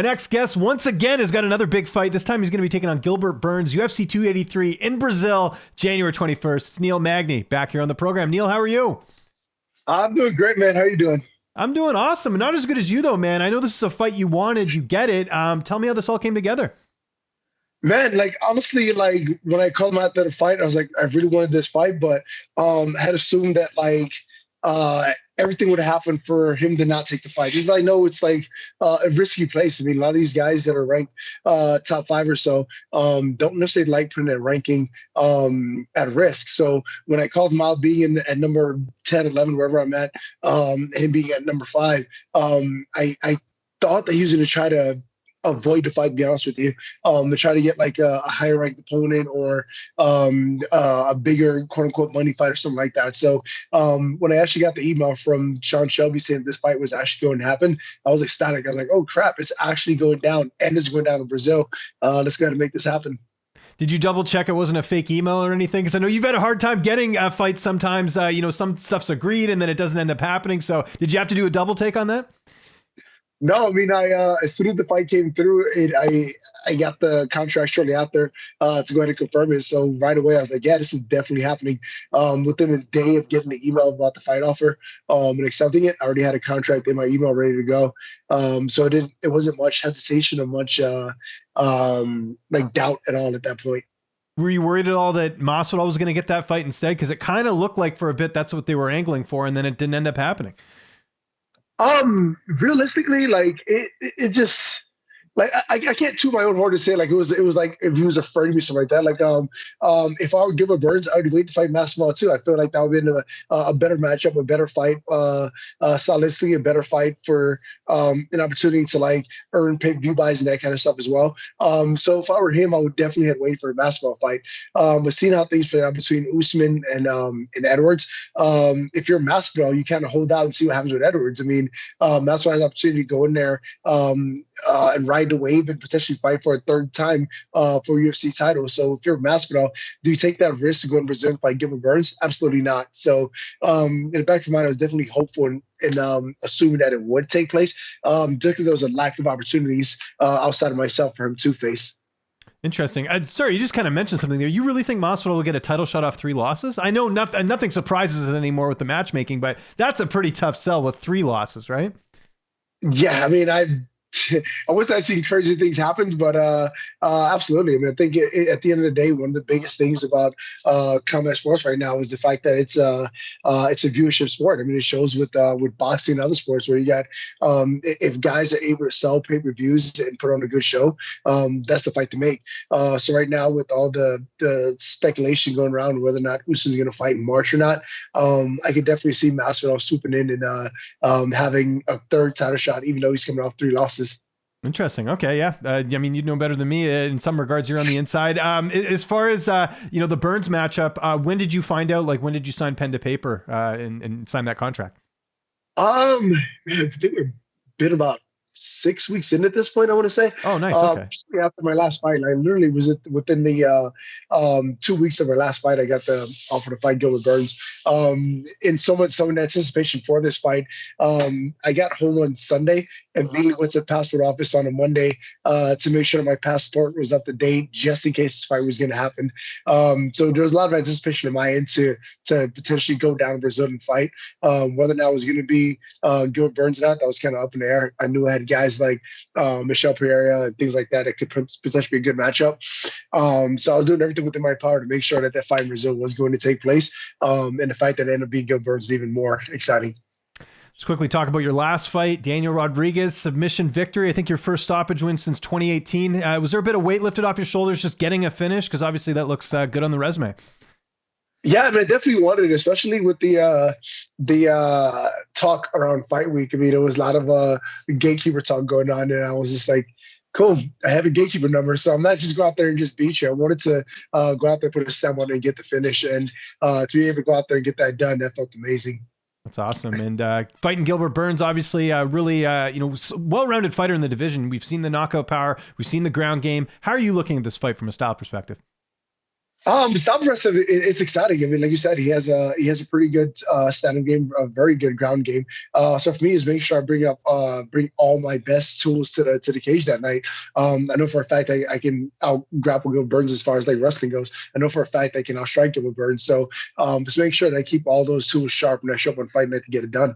next guest, once again, has got another big fight. This time he's going to be taking on Gilbert Burns, UFC 283 in Brazil, January 21st. It's Neal Magny back here on the program. Neal, how are you? I'm doing great, man. How are you doing? I'm doing awesome. Not as good as you, though, man. I know this is a fight you wanted. You get it. Tell me how this all came together. Man, like honestly, like when I called him after the fight, I was like, I really wanted this fight, but had assumed that like everything would happen for him to not take the fight. Because I know it's like a risky place. I mean, a lot of these guys that are ranked top five or so don't necessarily like putting their ranking at risk. So when I called him out being at number 10, 11, wherever I'm at, him being at number 5, I thought that he was going to try to avoid the fight, to be honest with you, to try to get like a higher ranked opponent or a bigger quote unquote money fight or something like that. So when I actually got the email from Sean Shelby saying this fight was actually going to happen, I was ecstatic. I was like, oh crap, it's actually going down, and it's going down in Brazil. Let's go ahead and make this happen. Did you double check it wasn't a fake email or anything? Because I know you've had a hard time getting fights sometimes. Some stuff's agreed and then it doesn't end up happening. So did you have to do a double take on that? No, I mean, as soon as the fight came through, I got the contract shortly after to go ahead and confirm it. So right away, I was like, yeah, this is definitely happening. Within a day of getting the email about the fight offer and accepting it, I already had a contract in my email ready to go. So it wasn't much hesitation or much like doubt at all at that point. Were you worried at all that Masvidal was going to get that fight instead? Because it kind of looked like for a bit that's what they were angling for, and then it didn't end up happening. Realistically, like it just like I can't toot my own horn to say like it was like if he was afraid of me, something like that. Like if I would give a Burns, I would wait to fight Masvidal too. I feel like that would be a better matchup, a better fight, stylistically a better fight for an opportunity to like earn pay-per-view buys and that kind of stuff as well. So if I were him, I would definitely have waited for a Masvidal fight. But seeing how things play out between Usman and Edwards, if you're Masvidal, you kind of hold out and see what happens with Edwards. I mean, Masvidal has an opportunity to go in there and ride the wave and potentially fight for a third time for UFC title. So if you're Masvidal, do you take that risk to go in Brazil and fight Gilbert Burns? Absolutely not. So in the back of my mind, I was definitely hopeful and assuming that it would take place. Just because there was a lack of opportunities outside of myself for him to face. Interesting. Sorry, you just kind of mentioned something there. You really think Masvidal will get a title shot off 3 losses? I know nothing surprises us anymore with the matchmaking, but that's a pretty tough sell with 3 losses, right? Yeah, I mean, I wish I'd seen crazy things happen, but absolutely. I mean, I think at the end of the day, one of the biggest things about combat sports right now is the fact that it's a viewership sport. I mean, it shows with boxing and other sports where you got if guys are able to sell pay-per-views and put on a good show, that's the fight to make. So right now, with all the speculation going around whether or not Usman's going to fight in March or not, I could definitely see Masvidal swooping in and having a third title shot, even though he's coming off 3 losses. Interesting. Okay. Yeah. I mean, you'd know better than me. In some regards, you're on the inside. As far as, the Burns matchup, when did you find out, like, when did you sign pen to paper and sign that contract? I think we've been about 6 weeks in at this point, I want to say. Oh, nice. Okay. After my last fight, I literally was within the 2 weeks of my last fight, I got the offer to fight Gilbert Burns. In so in anticipation for this fight, I got home on Sunday and immediately went to the passport office on a Monday to make sure my passport was up to date, just in case this fight was going to happen. So there was a lot of anticipation on my end to potentially go down to Brazil and fight. Whether or not it was going to be Gilbert Burns or not, that was kind of up in the air. I knew I had guys like Michelle Pereira and things like that could potentially be a good matchup. So I was doing everything within my power to make sure that fight in Brazil was going to take place. And the fight that ended up being Gilbert Burns is even more exciting. Let's quickly talk about your last fight, Daniel Rodriguez, submission victory. I think your first stoppage win since 2018. Was there a bit of weight lifted off your shoulders just getting a finish? Because obviously that looks good on the resume. Yeah, I mean, I definitely wanted it, especially with the talk around fight week. I mean, there was a lot of gatekeeper talk going on, and I was just like, cool, I have a gatekeeper number, so I'm not just go out there and just beat you. I wanted to go out there, put a stamp on it, and get the finish, and to be able to go out there and get that done, that felt amazing. That's awesome. And fighting Gilbert Burns, obviously, really, well-rounded fighter in the division. We've seen the knockout power. We've seen the ground game. How are you looking at this fight from a style perspective? The stop rest of it, it's exciting. I mean, like you said, he has a pretty good standing game, a very good ground game. So for me, is making sure I bring all my best tools to the cage that night. I know for a fact I can out grapple Gilbert Burns as far as like wrestling goes. I know for a fact I can out strike Gilbert Burns. So just make sure that I keep all those tools sharp when I show up on fight night to get it done.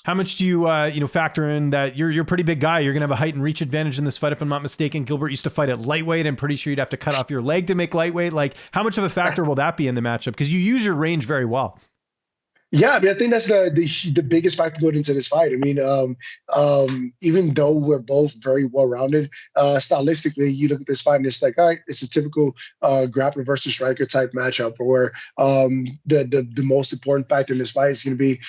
How much do you factor in that you're a pretty big guy? You're gonna have a height and reach advantage in this fight, if I'm not mistaken. Gilbert used to fight at lightweight. I'm pretty sure you'd have to cut off your leg to make lightweight. Like, how much of a factor will that be in the matchup? Because you use your range very well. Yeah, I mean, I think that's the biggest factor going into this fight. I mean, even though we're both very well rounded, stylistically, you look at this fight and it's like, all right, it's a typical grappler versus striker type matchup, where the most important factor in this fight is going to be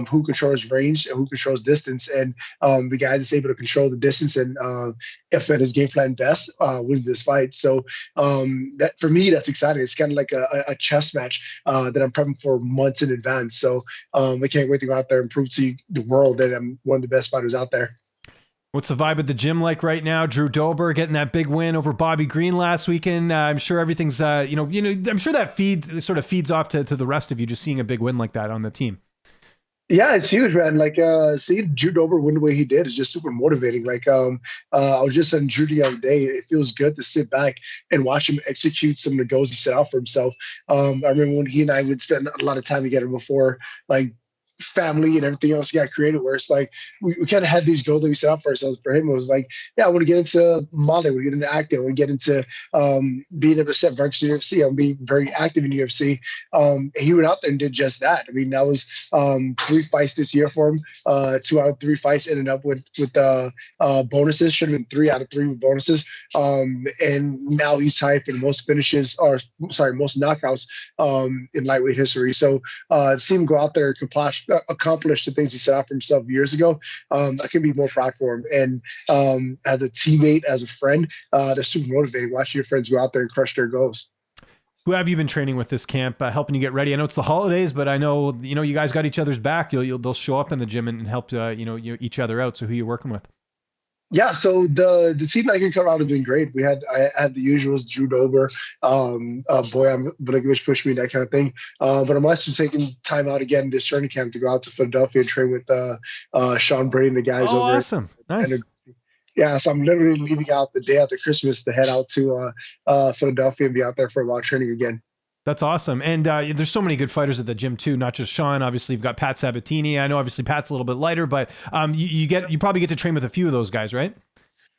who controls range and who controls distance, and the guy that's able to control the distance and if at his game plan best wins this fight. So that for me, that's exciting. It's kind of like a chess match that I'm prepping for months in advance. So I can't wait to go out there and prove to the world that I'm one of the best fighters out there. What's the vibe at the gym like right now? Drew Dober getting that big win over Bobby Green last weekend. I'm sure everything's, I'm sure that sort of feeds off to the rest of you, just seeing a big win like that on the team. Yeah, it's huge, man. Like seeing Drew Dober win the way he did is just super motivating. Like I was just on Drew the other day. It feels good to sit back and watch him execute some of the goals he set out for himself. I remember when he and I would spend a lot of time together before, like family and everything else got created, where it's like we kind of had these goals that we set out for ourselves. For him, it was like, yeah, I want to get into modeling, I want to get into acting, I want to get into being able to set records in UFC. I'm being very active in UFC. He went out there and did just that. I mean, that was 3 fights this year for him. 2 out of 3 fights ended up with bonuses. Should have been 3 out of 3 with bonuses. And now he's tied for the most finishes, or sorry, most knockouts in lightweight history. So to see him go out there and accomplish the things he set out for himself years ago, I can be more proud for him. And as a teammate, as a friend, that's super motivating watching your friends go out there and crush their goals. Who have you been training with this camp, helping you get ready? I know it's the holidays, but I know you guys got each other's back. They'll show up in the gym and help each other out. So who are you working with? Yeah, so the team that I can come out have been great. I had the usuals, Drew Dober, Boyan Bogdanovic pushed me, that kind of thing. But I'm also taking time out again this training camp to go out to Philadelphia and train with Sean Brady and the guys over. Awesome, nice. Yeah, so I'm literally leaving out the day after Christmas to head out to Philadelphia and be out there for a while training again. That's awesome. And there's so many good fighters at the gym too, not just Sean. Obviously, you've got Pat Sabatini. I know obviously Pat's a little bit lighter, but you probably get to train with a few of those guys, right?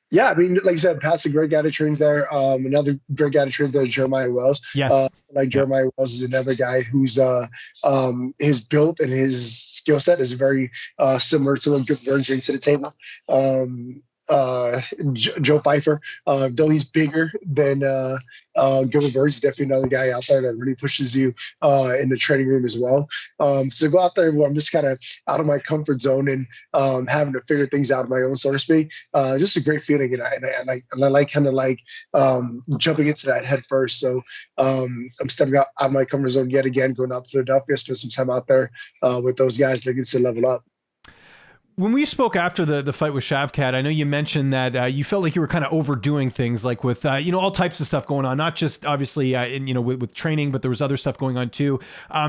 Yeah, I mean, like I said, Pat's a great guy that trains there. Another great guy that trains there is Jeremiah Wells. Yes. Jeremiah Wells is another guy who's his build and his skill set is very similar to what Gilbert Burns brings to the table. Joe Pfeiffer, though he's bigger than Gilbert Burns, is definitely another guy out there that really pushes you in the training room as well. So go out there where I'm just kind of out of my comfort zone and having to figure things out on my own, so to speak. Just a great feeling, and I like kind of like jumping into that head first. So I'm stepping out of my comfort zone yet again, going out to Philadelphia, spend some time out there with those guys looking to level up. When we spoke after the fight with Shavkat, I know you mentioned that you felt like you were kind of overdoing things, like with all types of stuff going on, not just obviously with training, but there was other stuff going on too.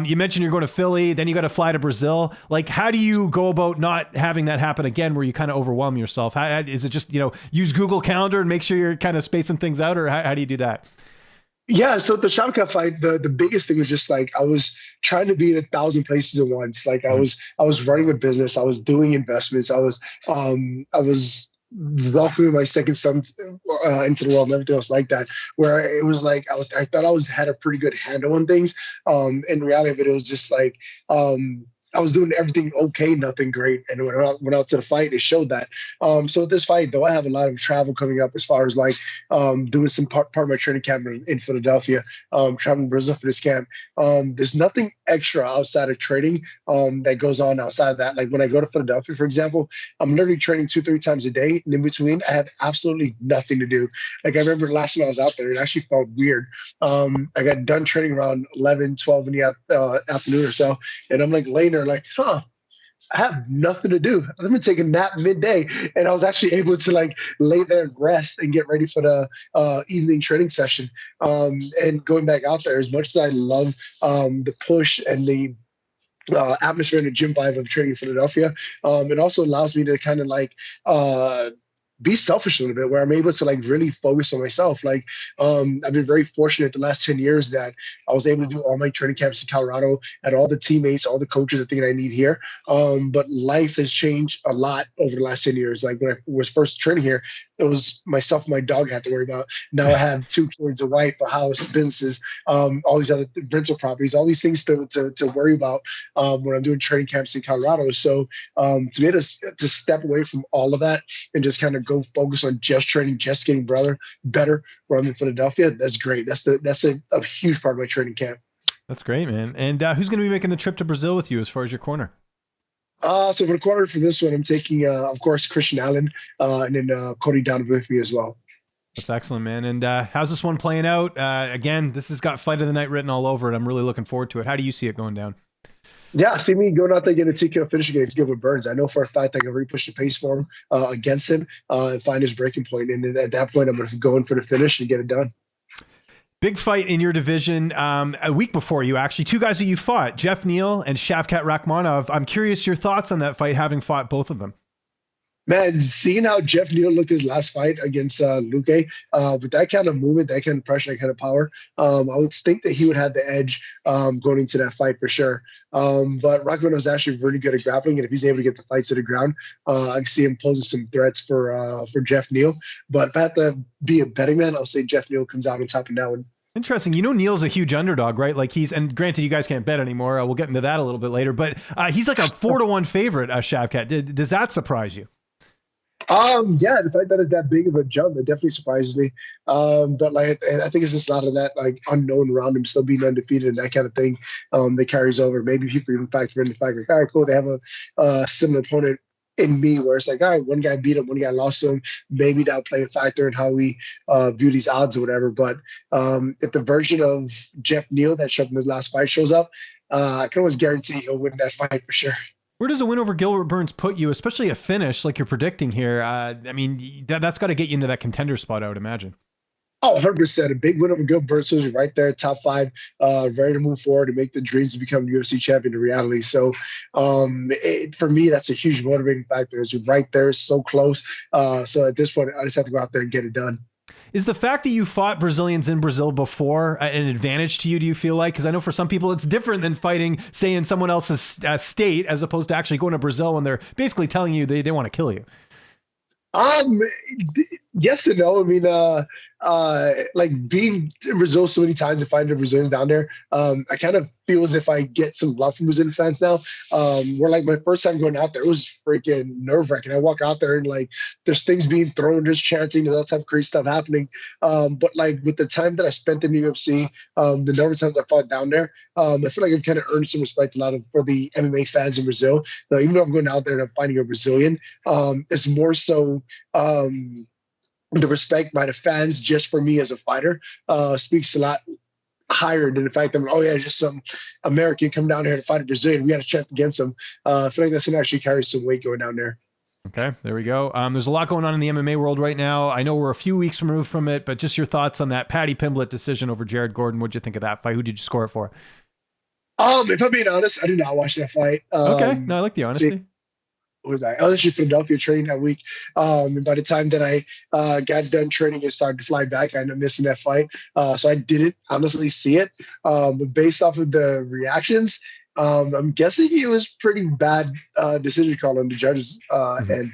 You mentioned you're going to Philly, then you got to fly to Brazil. Like, how do you go about not having that happen again, where you kind of overwhelm yourself? Is it just use Google Calendar and make sure you're kind of spacing things out, or how do you do that? Yeah, so the Shavkat fight, the biggest thing was just like I was trying to be in 1,000 places at once. Like I was running a business, I was doing investments, I was welcoming my second son into the world and everything else like that. Where it was like I thought had a pretty good handle on things. In reality of it, it was just like I was doing everything okay, nothing great. And when I went out to the fight, it showed that. So with this fight, though, I have a lot of travel coming up as far as like doing some part of my training camp in Philadelphia, traveling to Brazil for this camp. There's nothing extra outside of training that goes on outside of that. Like when I go to Philadelphia, for example, I'm literally training 2-3 times a day. And in between, I have absolutely nothing to do. Like I remember the last time I was out there, it actually felt weird. I got done training around 11, 12 in the afternoon or so. And I'm like laying there like, I have nothing to do. Let me take a nap midday, and I was actually able to like lay there and rest and get ready for the evening training session. And going back out there, as much as I love the push and the atmosphere and the gym vibe of training in Philadelphia, it also allows me to kind of like be selfish a little bit, where I'm able to like really focus on myself. Like, I've been very fortunate the last 10 years that I was able to do all my training camps in Colorado, had all the teammates, all the coaches, I think I need here. But life has changed a lot over the last 10 years. Like when I was first training here, it was myself and my dog I had to worry about. Now I have two kids, a wife, a house, businesses, all these other rental properties, all these things to worry about when I'm doing training camps in Colorado. So to be able to step away from all of that and just kind of go focus on just training, just getting better where I'm in Philadelphia, that's great. That's a huge part of my training camp. That's great, man. And who's going to be making the trip to Brazil with you as far as your corner? So for the corner for this one, I'm taking, of course, Christian Allen, and then Cody Donovan with me as well. That's excellent, man. And how's this one playing out? Again, this has got Fight of the Night written all over it. I'm really looking forward to it. How do you see it going down? Yeah, see me going out there getting a TKO finish against Gilbert Burns. I know for a fact I can really push the pace for him against him and find his breaking point. And then at that point, I'm going to go in for the finish and get it done. Big fight in your division a week before you, actually. Two guys that you fought, Geoff Neal and Shavkat Rakhmonov. I'm curious your thoughts on that fight, having fought both of them. Man, seeing how Geoff Neal looked his last fight against Luque, with that kind of movement, that kind of pressure, that kind of power, I would think that he would have the edge going into that fight for sure. But Rakhmonov is actually really good at grappling, and if he's able to get the fights to the ground, I can see him posing some threats for Geoff Neal. But if I have to be a betting man, I'll say Geoff Neal comes out on top in that one. Interesting. You know, Neal's a huge underdog, right? Like and granted, you guys can't bet anymore. We'll get into that a little bit later, but he's like a 4-1 favorite, Shavkat. Does that surprise you? Yeah, the fact that it's that big of a jump, it definitely surprises me. But like, I think it's just a lot of that like unknown around him still being undefeated and that kind of thing that carries over. Maybe people even factor in the fact like, all right, cool, they have a similar opponent in me, where it's like, all right, one guy beat him, one guy lost to him. Maybe that'll play a factor in how we view these odds or whatever. But if the version of Geoff Neal that showed in his last fight shows up, I can always guarantee he'll win that fight for sure. Where does a win over Gilbert Burns put you, especially a finish like you're predicting here? I mean, that's got to get you into that contender spot, I would imagine. Oh, 100%. A big win over Gilbert Burns, right there, top 5, ready to move forward and make the dreams to become UFC champion a reality. So for me, that's a huge motivating factor. It's right there, so close. So at this point, I just have to go out there and get it done. Is the fact that you fought Brazilians in Brazil before an advantage to you, do you feel like? Because I know for some people it's different than fighting, say, in someone else's state, as opposed to actually going to Brazil when they're basically telling you they want to kill you. Yes and no. I mean, like being in Brazil so many times and finding the Brazilians down there, I kind of feel as if I get some love from Brazilian fans now. Where like my first time going out there, it was freaking nerve wracking. I walk out there and like there's things being thrown, there's chanting, and all type of crazy stuff happening. But like with the time that I spent in the UFC, the number of times I fought down there, I feel like I've kind of earned some respect for the MMA fans in Brazil. Now, even though I'm going out there and I'm finding a Brazilian, it's more so the respect by the fans just for me as a fighter speaks a lot higher than the fact that, oh yeah, just some American come down here to fight a Brazilian. We got to check against them. I feel like that's going to actually carry some weight going down there. Okay, there we go. There's a lot going on in the MMA world right now. I know we're a few weeks removed from it, but just your thoughts on that Paddy Pimblett decision over Jared Gordon. What'd you think of that fight? Who did you score it for? If I'm being honest, I did not watch that fight. Okay, no, I like the honesty. Was I was actually in Philadelphia training that week. And by the time that I got done training and started to fly back, I ended up missing that fight. So I didn't honestly see it. But based off of the reactions, I'm guessing it was pretty bad decision call on the judges' end.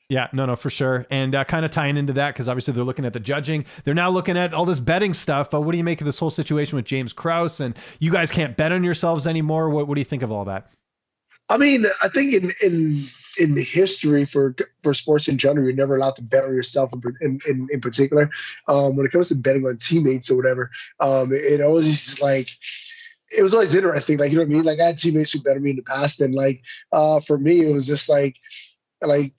Yeah, no, for sure. And kind of tying into that, because obviously they're looking at the judging. They're now looking at all this betting stuff. What do you make of this whole situation with James Krause? And you guys can't bet on yourselves anymore. What do you think of all that? I mean, I think in the history for sports in general, you're never allowed to bet on yourself in particular. When it comes to betting on teammates or whatever, it always like it was always interesting. Like, you know what I mean? Like I had teammates who bet on me in the past, and like for me, it was just like like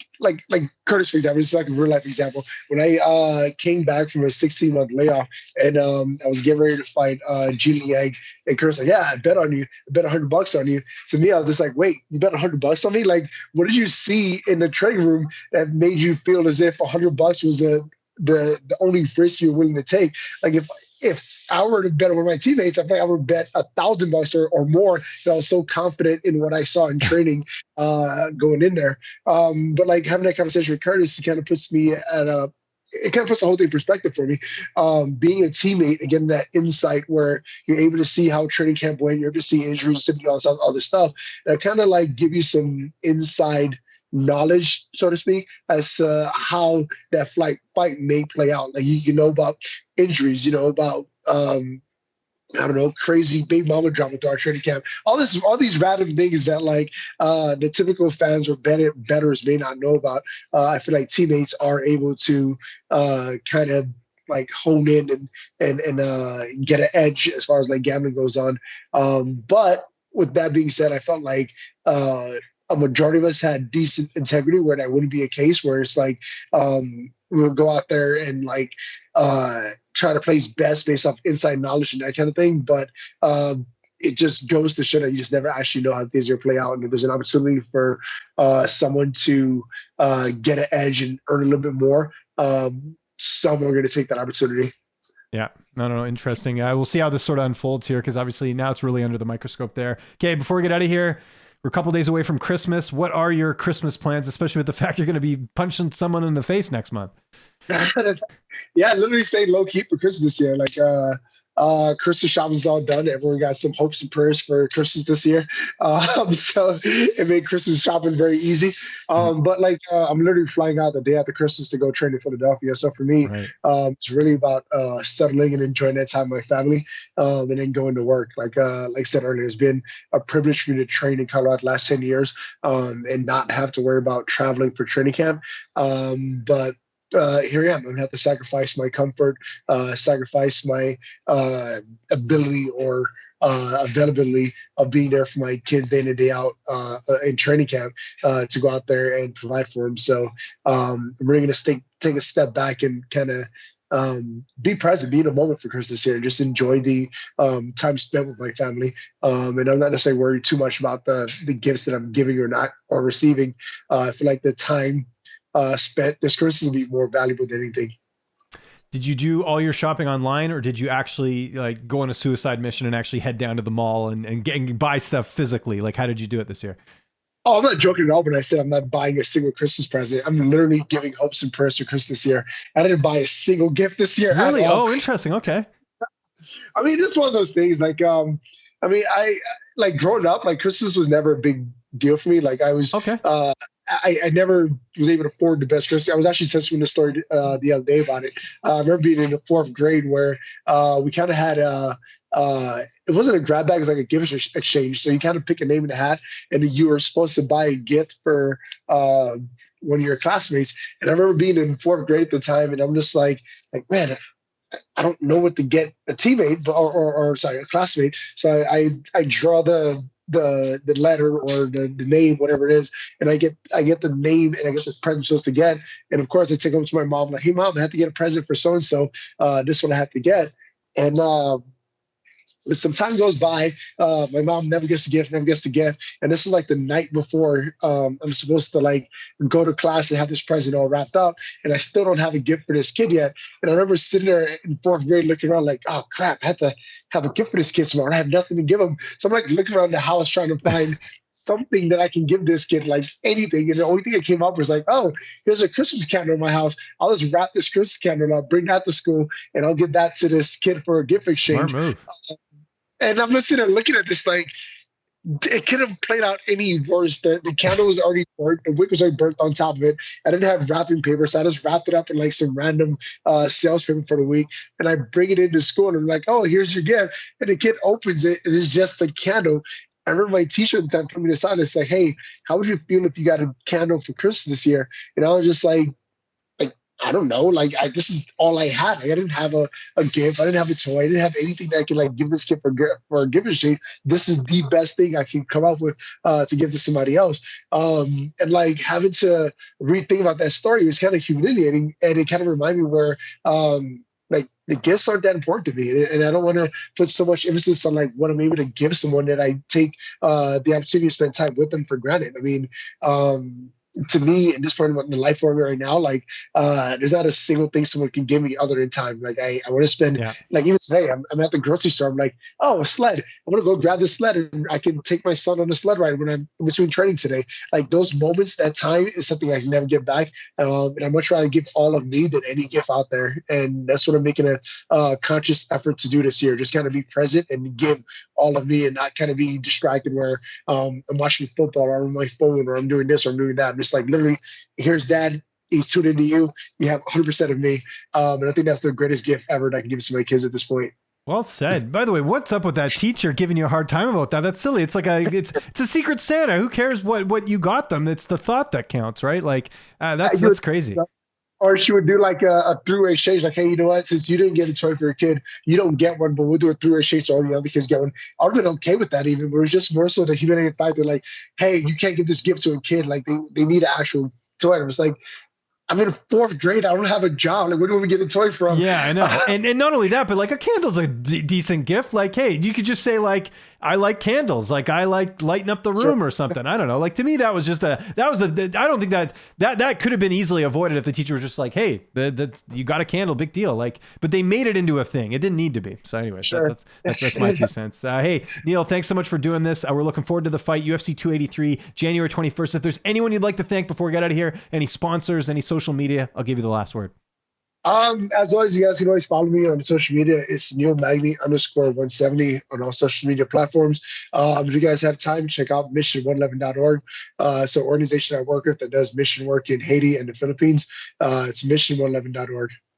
Curtis, for example, this is like a real life example. When I came back from a 16-month layoff and I was getting ready to fight Ji Liang, and Curtis like, yeah, I bet on you. I bet $100 on you. So me, I was just like, wait, you bet $100 on me? Like, what did you see in the training room that made you feel as if $100 was the only risk you're willing to take? Like if I were to bet on one of my teammates, I think I would bet $1,000 or more. I was so confident in what I saw in training going in there. But like having that conversation with Curtis, it kind of puts me at a it kind of puts the whole thing in perspective for me. Being a teammate, again, that insight where you're able to see how training camp went, you're able to see injuries, all this other stuff, that kind of like give you some inside knowledge, so to speak, as to how that fight may play out. Like you know about injuries, you know about I don't know, crazy big mama drama to our training camp. All these random things that like the typical fans or bettors may not know about. I feel like teammates are able to kind of like hone in and get an edge as far as like gambling goes on. But with that being said, I felt like a majority of us had decent integrity where that wouldn't be a case where it's like we'll go out there and like try to place bets based off inside knowledge and that kind of thing. But it just goes to show that you just never actually know how things are play out. And if there's an opportunity for someone to get an edge and earn a little bit more, someone are going to take that opportunity. Yeah, no, interesting. We'll see how this sort of unfolds here because obviously now it's really under the microscope there. Okay, before we get out of here, we're a couple days away from Christmas. What are your Christmas plans, especially with the fact you're going to be punching someone in the face next month? Yeah, literally stayed low key for Christmas this year. Like Christmas shopping's all done. Everyone got some hopes and prayers for Christmas this year. So it made Christmas shopping very easy. But like I'm literally flying out the day after Christmas to go train in Philadelphia. So for me, Right. it's really about settling and enjoying that time with my family, and then going to work. Like I said earlier, it's been a privilege for me to train in Colorado the last 10 years and not have to worry about traveling for training camp. But here I am. I'm gonna have to sacrifice my comfort, sacrifice my ability or availability of being there for my kids day in and day out in training camp to go out there and provide for them. So I'm really gonna take a step back and kind of be present, be in a moment for Christmas here, and just enjoy the time spent with my family. And I'm not necessarily worried too much about the gifts that I'm giving or not or receiving. I feel like the time spent this Christmas will be more valuable than anything. Did you do all your shopping online or did you actually like go on a suicide mission and actually head down to the mall and buy stuff physically? Like, how did you do it this year? Oh, I'm not joking at all when I said I'm not buying a single Christmas present. I'm literally giving hopes and prayers for Christmas this year. I didn't buy a single gift this year. Really? Oh, interesting. Okay. I mean, it's one of those things like, I mean, I like growing up, like Christmas was never a big deal for me. Like I was, Okay. I never was able to afford the best Christmas. I was actually telling the story the other day about it. I remember being in the fourth grade where we kind of had it wasn't a grab bag, it was like a gift exchange. So you kind of pick a name in the hat and you were supposed to buy a gift for one of your classmates. And I remember being in fourth grade at the time and I'm just like, man, I don't know what to get a teammate or sorry, a classmate. So I draw the letter or the name, whatever it is, and I get the name and I get this present I'm supposed to get. And of course I take them to my mom, like, hey mom, I have to get a present for so and so. This one I have to get. And some time goes by, my mom never gets the gift, and this is like the night before I'm supposed to like go to class and have this present all wrapped up, and I still don't have a gift for this kid yet. And I remember sitting there in fourth grade looking around like, oh crap, I have to have a gift for this kid tomorrow. I have nothing to give him, so I'm like looking around the house trying to find something that I can give this kid, like anything. And the only thing that came up was like, oh, here's a Christmas candle in my house. I'll just wrap this Christmas candle and I'll bring that to school and I'll give that to this kid for a gift exchange. Smart move. And I'm sitting there looking at this like, it could have played out any worse. The candle was already burnt. The wick was already burnt on top of it. I didn't have wrapping paper, so I just wrapped it up in like some random sales paper for the week. And I bring it into school and I'm like, oh, here's your gift. And the kid opens it and it's just a candle. I remember my teacher at the time put me aside and said, hey, how would you feel if you got a candle for Christmas this year? And I was just like I don't know. Like this is all I had. Like, I didn't have a gift. I didn't have a toy. I didn't have anything that I could like give this kid for a gift exchange. This is the best thing I can come up with to give to somebody else. And like having to rethink about that story was kind of humiliating, and it kind of reminded me where like the gifts aren't that important to me, and I don't want to put so much emphasis on like what I'm able to give someone that I take the opportunity to spend time with them for granted. I mean, to me, in this part of the life where I'm right now, like there's not a single thing someone can give me other than time. Like I want to spend Yeah. like even today, I'm at the grocery store. I'm like, oh, a sled. I'm gonna go grab this sled, and I can take my son on a sled ride when I'm in between training today. Like those moments, that time is something I can never get back. And I'd much rather give all of me than any gift out there. And that's what I'm making a conscious effort to do this year. Just kind of be present and give all of me, and not kind of be distracted where I'm watching football or I'm on my phone or I'm doing this or I'm doing that. I'm just like literally, here's dad. He's tuned into you. You have 100% of me. And I think that's the greatest gift ever that I can give to my kids at this point. Well said. By the way, what's up with that teacher giving you a hard time about that? That's silly. It's like it's a secret Santa. Who cares what you got them? It's the thought that counts, right? Like that's crazy. Or she would do like a through exchange, like, hey, you know what? Since you didn't get a toy for your kid, you don't get one, but we'll do a through exchange so all the other kids get one. I would have been okay with that even, but it was just more so the humiliating fact that like, hey, you can't give this gift to a kid. Like they need an actual toy. And it was like, I'm in fourth grade. I don't have a job. Like, where do we get a toy from? Yeah, I know. And not only that, but like a candle's a decent gift. Like, hey, you could just say like, I like candles. Like I like lighting up the room or something. I don't know. Like to me, that was just I don't think that could have been easily avoided if the teacher was just like, hey, you got a candle, big deal. Like, but they made it into a thing. It didn't need to be. So anyway, that's my 2 cents. Hey, Neal, thanks so much for doing this. We're looking forward to the fight, UFC 283, January 21st. If there's anyone you'd like to thank before we get out of here, any sponsors, any social media, I'll give you the last word. As always, you guys can always follow me on social media. It's Neal Magny _170 on all social media platforms. If you guys have time, check out mission111.org. It's an organization I work with that does mission work in Haiti and the Philippines. It's mission111.org.